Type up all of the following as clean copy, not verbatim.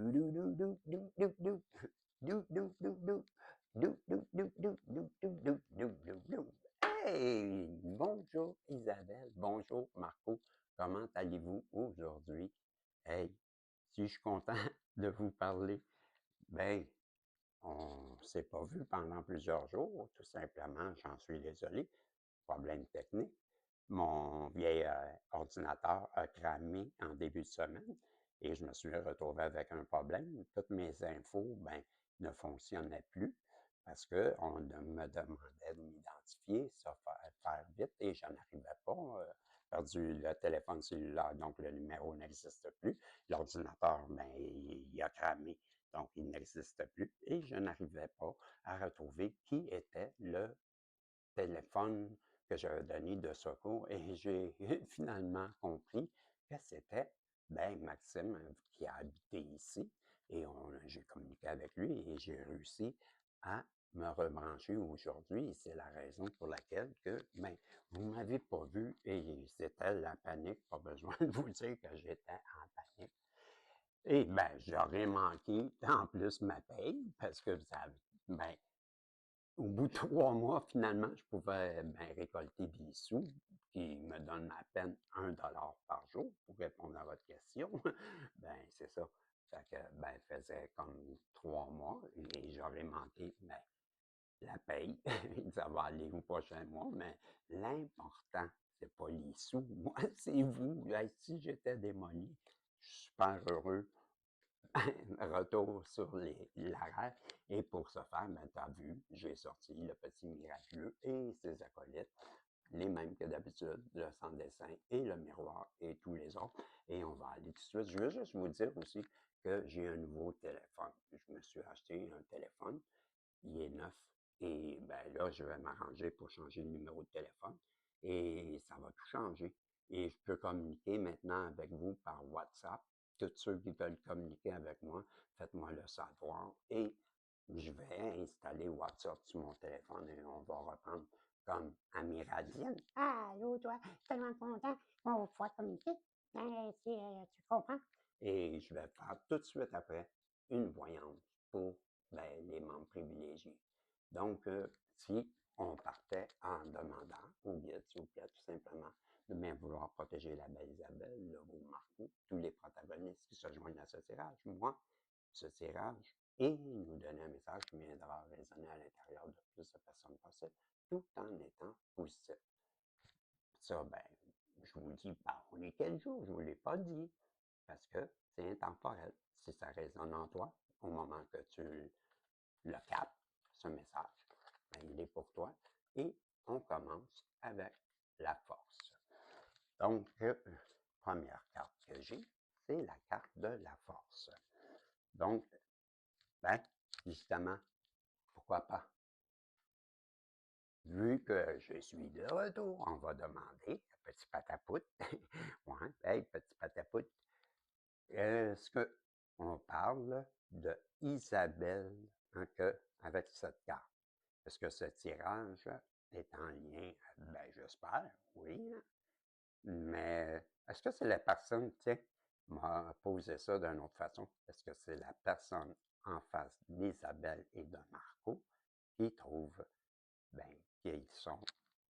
Hey! Bonjour Isabelle, bonjour Marco, comment allez-vous aujourd'hui? Hey, si je suis content de vous parler, ben, on s'est pas vu pendant plusieurs jours, tout simplement, j'en suis désolé, problème technique. Mon vieil ordinateur a cramé en début de semaine et je me suis retrouvé avec un problème. Toutes mes infos, ben, ne fonctionnaient plus parce qu'on me demandait de m'identifier, ça faire vite et je n'arrivais pas. Perdu le téléphone cellulaire, donc le numéro n'existe plus. L'ordinateur, ben, il a cramé, donc il n'existe plus et je n'arrivais pas à retrouver qui était le téléphone que j'avais donné de secours et j'ai finalement compris que c'était ben, Maxime qui a habité ici et j'ai communiqué avec lui et j'ai réussi à me rebrancher aujourd'hui et c'est la raison pour laquelle que, ben, vous ne m'avez pas vu et c'était la panique, pas besoin de vous dire que j'étais en panique. Et ben, j'aurais manqué en plus ma paye parce que vous savez, ben, au bout de 3 mois, finalement, je pouvais ben, récolter des sous qui me donnent à peine 1 dollar par jour pour répondre à votre question. Ben, c'est ça. Fait que, ben, faisait comme 3 mois et j'aurais manqué ben, la paye. Ça va aller au prochain mois, mais l'important, c'est pas les sous. Moi, c'est vous. Hey, si j'étais démoli, je suis super heureux retour sur l'arrêt. Et pour ce faire, ben, tu as vu, j'ai sorti le petit miraculeux et ses acolytes, les mêmes que d'habitude, le sans dessin et le miroir et tous les autres. Et on va aller tout de suite. Je veux juste vous dire aussi que j'ai un nouveau téléphone. Je me suis acheté un téléphone, il est neuf. Et ben là, je vais m'arranger pour changer le numéro de téléphone. Et ça va tout changer. Et je peux communiquer maintenant avec vous par WhatsApp. Tous ceux qui veulent communiquer avec moi, faites-moi le savoir. Et je vais installer WhatsApp sur mon téléphone et on va reprendre comme amérindienne. Allô, toi, je suis tellement content qu'on va pouvoir communiquer. Si tu comprends. Et je vais faire tout de suite après une voyance pour ben, les membres privilégiés. Donc, si on partait en demandant au guide, s'il vous plaît, tout simplement, de bien vouloir protéger la belle Isabelle, le beau Marco, tous les protagonistes qui se joignent à ce tirage, moi, ce tirage, et nous donner un message qui viendra résonner à l'intérieur de plus de personnes possible, tout en étant positif. Ça, ben, je vous dis, on est quel jour? Je ne vous l'ai pas dit, parce que c'est intemporel. Si ça résonne en toi, au moment que tu le captes, ce message, ben, il est pour toi. Et on commence avec la force. Donc, première carte que j'ai, c'est la carte de la force. Donc, ben, justement, pourquoi pas? Vu que je suis de retour, on va demander à Petit Patapout, ouais, hey, Petit Patapout, est-ce qu'on parle de Isabelle hein, avec cette carte? Est-ce que ce tirage est en lien, ben j'espère, oui, hein? Mais est-ce que c'est la personne, tiens, m'a posé ça d'une autre façon, est-ce que c'est la personne en face d'Isabelle et de Marco qui trouve, ben, qu'ils sont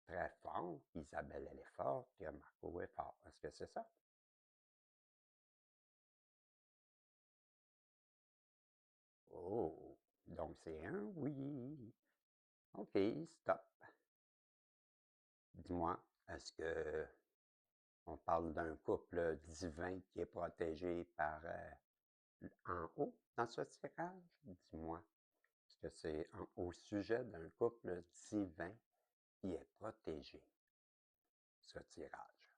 très forts, qu'Isabelle elle est forte, que Marco est fort? Est-ce que c'est ça? Oh, donc c'est un oui. OK, stop. Dis-moi, est-ce que on parle d'un couple divin qui est protégé par en haut dans ce tirage? Dis-moi, est-ce que c'est au sujet d'un couple divin qui est protégé, ce tirage?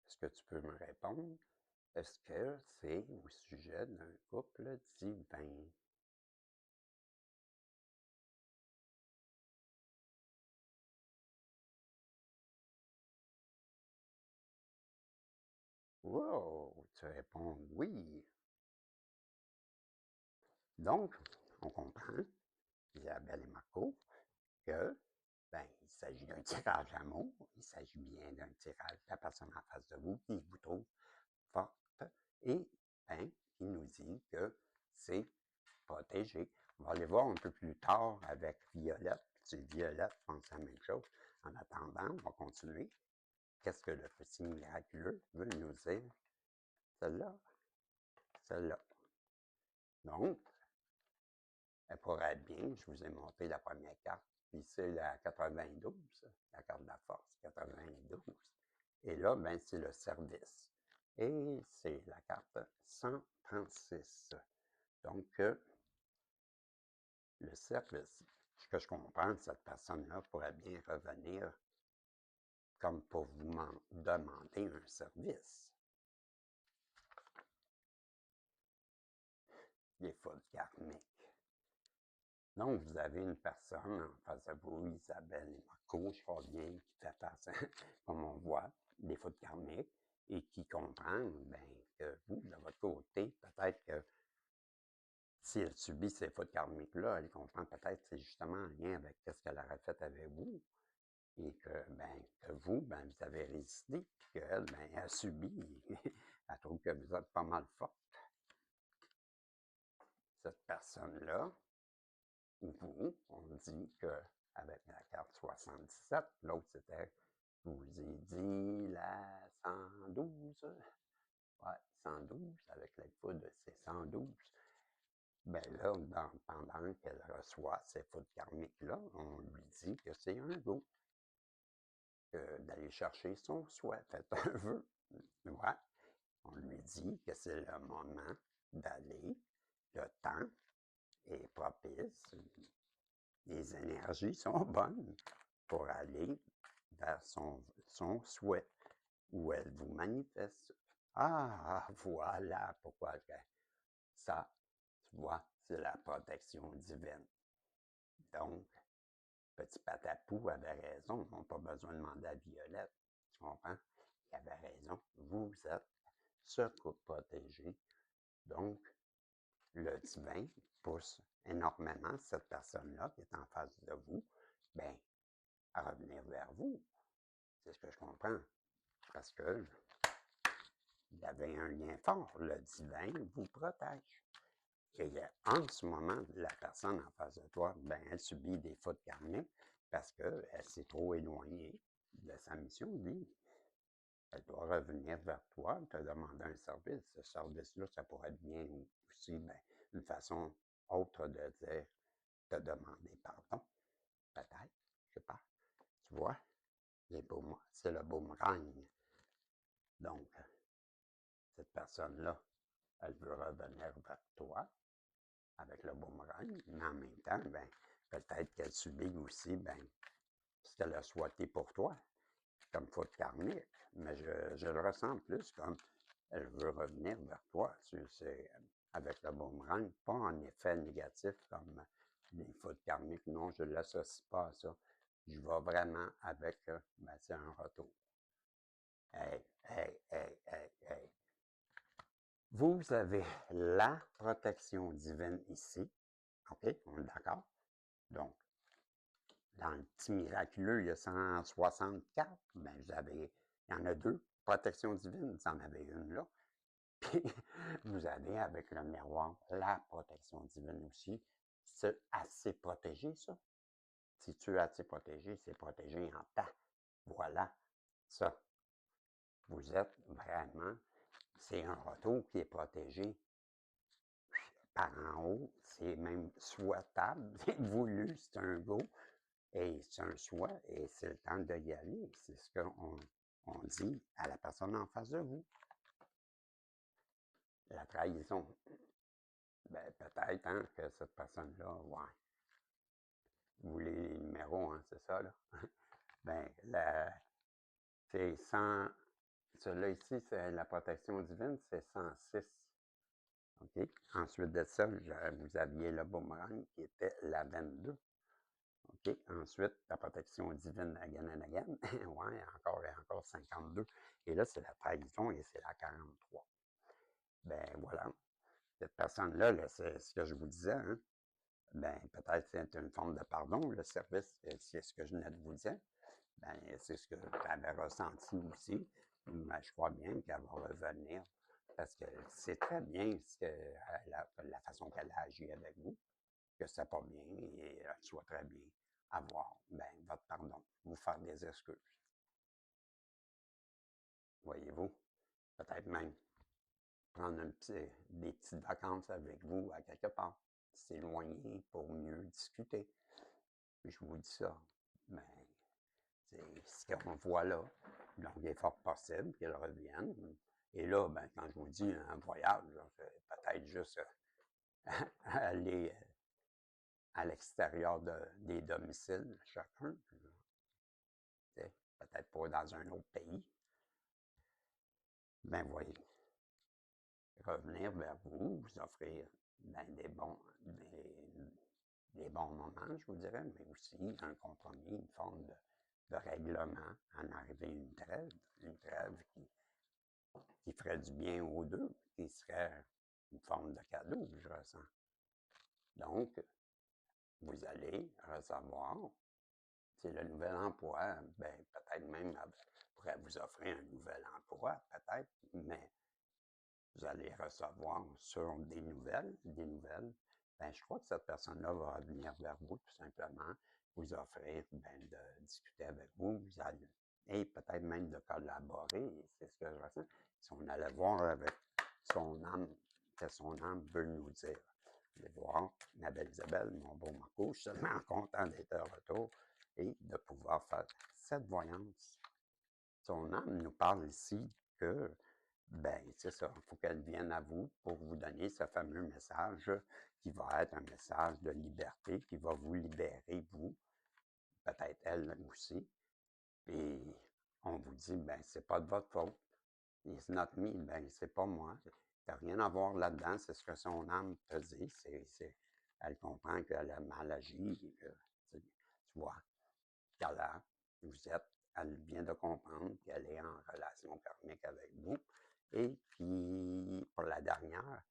Est-ce que tu peux me répondre? Est-ce que c'est au sujet d'un couple divin? Wow, tu réponds oui. Donc, on comprend, Isabelle et Marco, que ben, s'agit d'un tirage d'amour, il s'agit bien d'un tirage de la personne en face de vous qui vous trouve forte et ben, qui nous dit que c'est protégé. On va aller voir un peu plus tard avec Violette. C'est Violette, je pense la même chose. En attendant, on va continuer. Qu'est-ce que le petit miraculeux veut nous dire? Celle-là, celle-là. Donc, elle pourrait être bien. Je vous ai montré la première carte. Puis c'est la 92, la carte de la force, 92. Et là, ben, c'est le service. Et c'est la carte 136. Donc, le service, ce que je comprends, cette personne-là pourrait bien revenir comme pour vous demander un service. Les fautes karmiques. Donc, vous avez une personne en face de vous, Isabelle et Marco, je crois bien, qui fait face, comme on voit, des fautes karmiques et qui comprend ben, que vous, de votre côté, peut-être que si elle subit ces fautes karmiques-là, elle comprend peut-être que c'est justement en lien avec ce qu'elle aurait fait avec vous et que vous, ben, vous avez résisté, puis qu'elle, ben, elle a subi, elle trouve que vous êtes pas mal forte. Cette personne-là, ou vous, on dit qu'avec la carte 77, l'autre c'était, je vous ai dit, la 112, ouais, 112, avec la foudre, c'est 112. Ben là, pendant qu'elle reçoit ces foudres karmiques-là, on lui dit que c'est un go, d'aller chercher son souhait, faites un vœu. Ouais, on lui dit que c'est le moment d'aller, le temps est propice, les énergies sont bonnes pour aller vers son souhait, où elle vous manifeste. Ah, voilà pourquoi ça, tu vois, c'est la protection divine. Donc, petit patapou avait raison, ils n'ont pas besoin de demander à Violette, tu comprends? Il avait raison, vous êtes protégé. Donc, le divin pousse énormément cette personne-là qui est en face de vous, ben, à revenir vers vous. C'est ce que je comprends. Parce que il y avait un lien fort. Le divin vous protège. Et en ce moment, la personne en face de toi, ben, elle subit des fautes karmiques parce qu'elle s'est trop éloignée de sa mission de vie. Elle doit revenir vers toi, te demander un service. Ce service-là, ça pourrait être bien aussi ben, une façon autre de dire, de demander pardon. Peut-être, je sais pas. Tu vois, c'est le boomerang. Donc, cette personne-là, elle veut revenir vers toi avec le boomerang, mais en même temps, ben, peut-être qu'elle subit aussi ben, ce qu'elle a souhaité pour toi, comme faute karmique. Mais je le ressens plus comme elle veut revenir vers toi. C'est avec le boomerang, pas en effet négatif comme les fautes karmiques. Non, je ne l'associe pas à ça. Je vais vraiment avec, ben, c'est un retour. Hey, hey, hey, hey, hey. Vous avez la protection divine ici. OK, on est d'accord? Donc, dans le petit miraculeux, il y a 164. Ben, il y en a deux. Protection divine, vous en avez une là. Puis, vous avez avec le miroir la protection divine aussi. C'est assez protégé, ça. Si tu es assez protégé, c'est protégé en temps. Voilà, ça. Vous êtes vraiment, c'est un retour qui est protégé par en haut. C'est même souhaitable, c'est voulu, c'est un go. Et c'est un choix et c'est le temps d'y aller. C'est ce qu'on dit à la personne en face de vous. La trahison. Ben, peut-être hein, que cette personne-là, ouais. Vous voulez les numéros, hein, c'est ça, là? Ben, c'est 100. Celui-là ici, c'est la protection divine, c'est 106. OK? Ensuite de ça, vous aviez le boomerang qui était la 22. OK? Ensuite, la protection divine again and again. Ouais, encore et encore 52. Et là, c'est la trahison et c'est la 43. Ben voilà. Cette personne-là, là, c'est ce que je vous disais, hein? ben, peut-être c'est une forme de pardon, le service, c'est ce que je venais de vous dire. Ben, c'est ce que j'avais ressenti aussi. Ben, je crois bien qu'elle va revenir parce que c'est très bien la façon qu'elle a agi avec vous, que c'est pas bien et elle souhaiterait bien avoir ben, votre pardon, vous faire des excuses. Voyez-vous, peut-être même prendre des petites vacances avec vous à quelque part, s'éloigner pour mieux discuter. Puis je vous dis ça, mais c'est ce qu'on voit là. Donc, il est fort possible qu'elle revienne. Et là, ben, quand je vous dis un voyage, c'est peut-être juste aller à l'extérieur des domiciles chacun. Peut-être pas dans un autre pays. Ben, voyez, revenir vers vous, vous offrir ben, des bons moments, je vous dirais, mais aussi un compromis, une forme de règlement, en arriver à une trêve qui ferait du bien aux deux, qui serait une forme de cadeau, je ressens. Donc, vous allez recevoir, c'est le nouvel emploi, ben, peut-être même, pourrait vous offrir un nouvel emploi, peut-être, mais vous allez recevoir sur des nouvelles, ben, je crois que cette personne-là va revenir vers vous tout simplement, vous offrir ben, de discuter avec vous, et peut-être même de collaborer, c'est ce que je ressens. Si on allait voir avec son âme, que son âme veut nous dire. Allez voir, ma belle Isabelle, mon beau Marco, je suis tellement content d'être de retour et de pouvoir faire cette voyance. Son âme nous parle ici que ben, c'est ça. Il faut qu'elle vienne à vous pour vous donner ce fameux message qui va être un message de liberté, qui va vous libérer, vous, peut-être elle aussi. Et on vous dit, ben, c'est pas de votre faute. It's not me. Ben, c'est pas moi. T'as rien à voir là-dedans. C'est ce que son âme te dit. Elle comprend qu'elle a mal agi. Tu vois, vous êtes, elle vient de comprendre qu'elle est en relation karmique avec vous. Et puis, pour la dernière,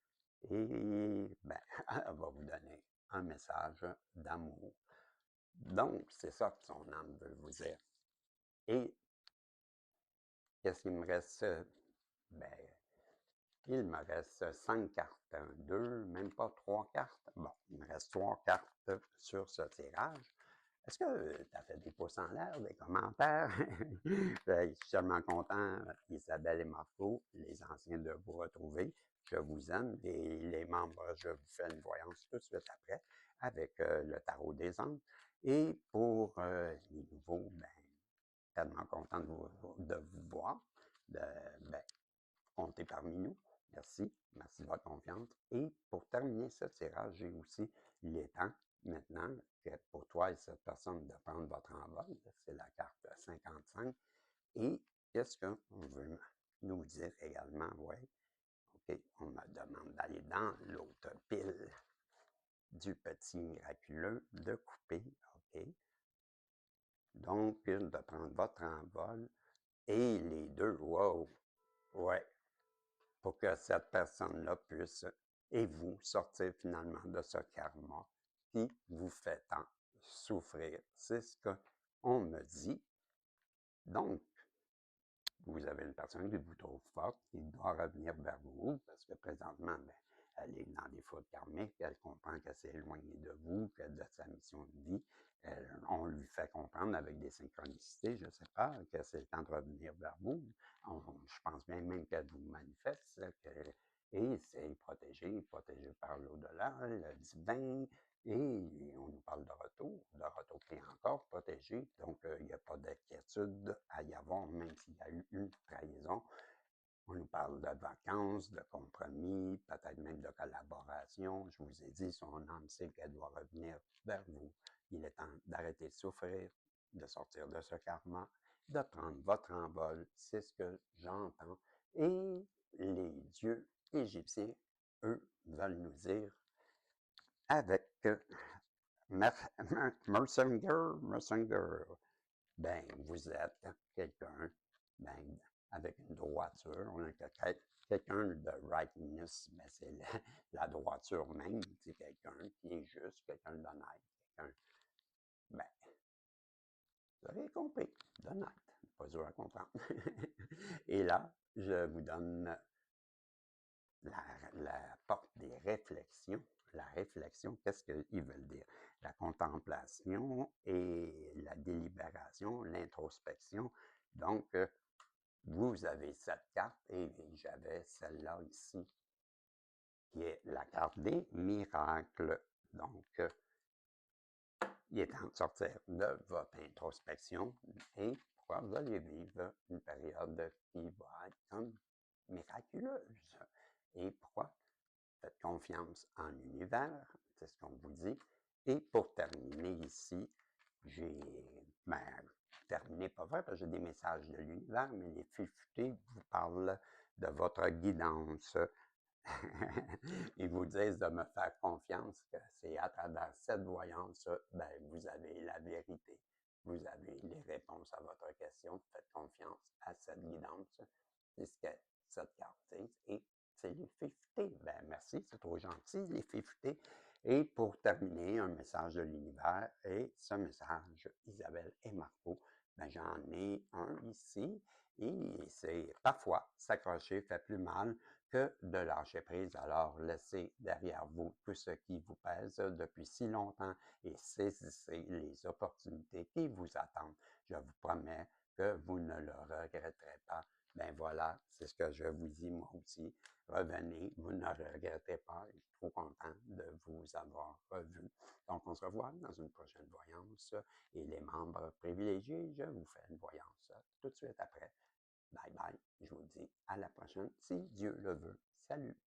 et ben, elle va vous donner un message d'amour. Donc, c'est ça que son âme veut vous dire. Et qu'est-ce qu'il me reste? Ben, il me reste 5 cartes. 1, 2, même pas 3 cartes. Bon, il me reste 3 cartes sur ce tirage. Est-ce que tu as fait des pouces en l'air, des commentaires? Je suis tellement content, Isabelle et Marco, les anciens, de vous retrouver. Je vous aime. Et les membres, je vous fais une voyance tout de suite après avec le tarot des anges. Et pour les nouveaux, ben, tellement content de vous voir, ben, compter parmi nous. Merci. Merci de votre confiance. Et pour terminer ce tirage, j'ai aussi il est temps maintenant que pour toi et cette personne de prendre votre envol. C'est la carte 55. Et qu'est-ce qu'on veut nous dire également? Oui. OK. On me demande d'aller dans l'autre pile du petit miraculeux de couper. OK. Donc, de prendre votre envol. Et les deux, wow! Ouais, pour que cette personne-là puisse, et vous, sortir finalement de ce karma qui vous fait tant souffrir. C'est ce qu'on me dit. Donc, vous avez une personne qui vous trouve forte, qui doit revenir vers vous, parce que présentement, ben, elle est dans des fautes karmiques, elle comprend qu'elle s'est éloignée de vous, que de sa mission de vie. On lui fait comprendre avec des synchronicités, je ne sais pas, que c'est le temps de revenir vers vous. Je pense bien même qu'elle vous manifeste, et c'est protégé par l'au-delà, le divin, et on nous parle de retour qui est encore protégé. Donc, il n'y a pas d'inquiétude à y avoir, même s'il y a eu une trahison. On nous parle de vacances, de compromis, peut-être même de collaboration. Je vous ai dit, son âme sait qu'elle doit revenir vers vous. Il est temps d'arrêter de souffrir, de sortir de ce karma, de prendre votre envol. C'est ce que j'entends. Et les dieux égyptiens, eux, veulent nous dire avec Mersinger, ben, vous êtes quelqu'un ben, avec une droiture. On a quelqu'un de rightness, mais c'est la droiture même. C'est quelqu'un qui est juste, quelqu'un d'honnête, quelqu'un, ben, vous avez compris, d'honnête. Pas dur à comprendre. Et là, je vous donne la porte des réflexions. La réflexion, qu'est-ce qu'ils veulent dire? La contemplation et la délibération, l'introspection. Donc, vous avez cette carte et j'avais celle-là ici, qui est la carte des miracles. Donc, il est temps de sortir de votre introspection et pourquoi vous allez vivre une période qui va être comme miraculeuse. Et pourquoi? Faites confiance en l'univers, c'est ce qu'on vous dit. Et pour terminer ici, j'ai ben, terminé pas vrai parce que j'ai des messages de l'univers, mais les fufutés vous parlent de votre guidance. Ils vous disent de me faire confiance, que c'est à travers cette voyance, ben, vous avez la vérité. Vous avez les réponses à votre question. Faites confiance à cette guidance. C'est ce que cette carte dit. Et c'est les fifutés. Ben, merci, c'est trop gentil, les fifutés. Et pour terminer, un message de l'univers. Et ce message, Isabelle et Marco, ben, j'en ai un ici. Et c'est parfois s'accrocher fait plus mal que de lâcher prise. Alors, laissez derrière vous tout ce qui vous pèse depuis si longtemps et saisissez les opportunités qui vous attendent. Je vous promets que vous ne le regretterez pas. Ben voilà, c'est ce que je vous dis moi aussi. Revenez, vous ne le regretterez pas. Je suis trop content de vous avoir revu. Donc, on se revoit dans une prochaine voyance et les membres privilégiés, je vous fais une voyance tout de suite après. Bye bye. Je vous dis à la prochaine, si Dieu le veut. Salut.